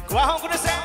Quá không có được xem.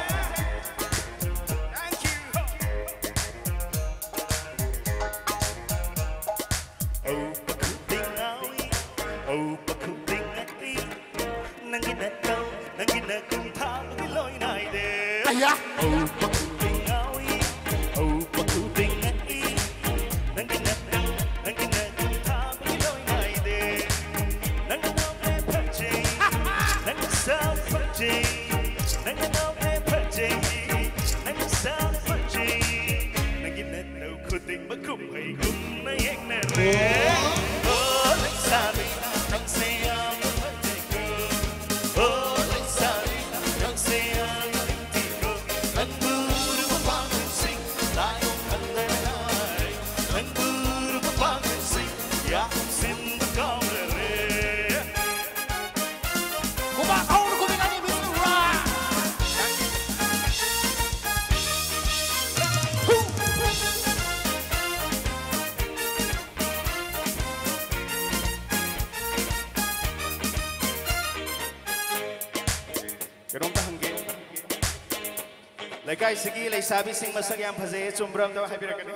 Lekai sigi lei sabi sing masak yang phase chumbram da haibirakani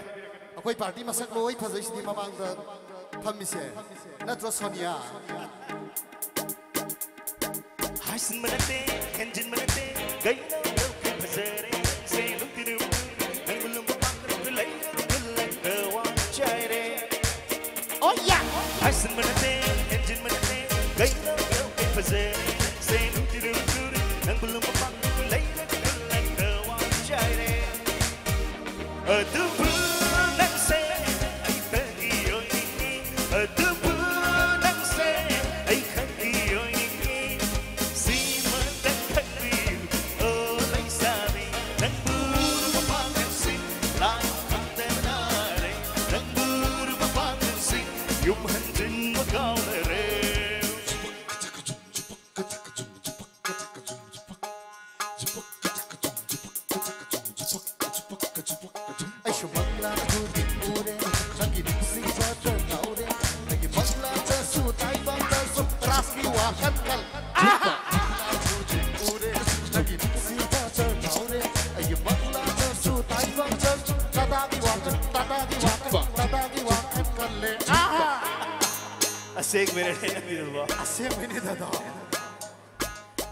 akoi party masak loi phase sidi mamang da thamise natro sonia haisin manate engine manate gai no ke phase re se lu tiru angulum pang lei lei the one chai re oh yeah haisin manate engine manate gai no ke phase re se lu tiru angulum pang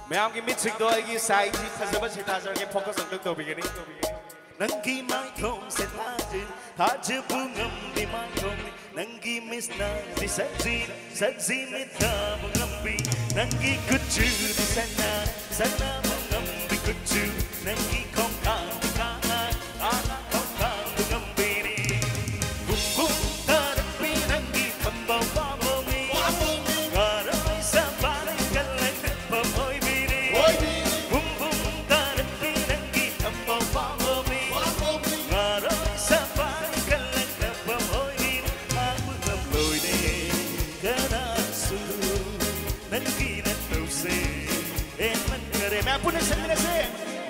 मैं आपकी मिट सिक दो आएगी साइड जी फजबत सितार के फोकस अंदर तो बिगड़ी नंगी माइकों से ताज बुंगम di माइकों नंगी मिस ना di सजी में बुंगम भी नंगी कुछ di sana बुंगम भी कुछ नंगी कोंका काना आना कोंका बुंगम भी बुम बुम तरपी नंगी पंबो पंबो मी गारई सबारे कल्ले पंबोई Pune sendiri se,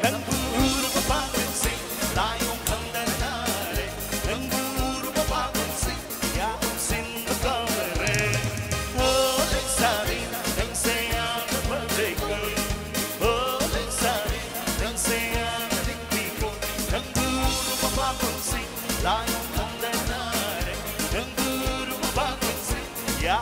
nanguru bapak sing, layong kandanare, nanguru bapak sing, ya sin bekare. Oh leksarina, nang sayang berdeku. Oh leksarina, nang sayang diktiku. Nanguru bapak sing, layong kandanare, nanguru bapak sing, ya.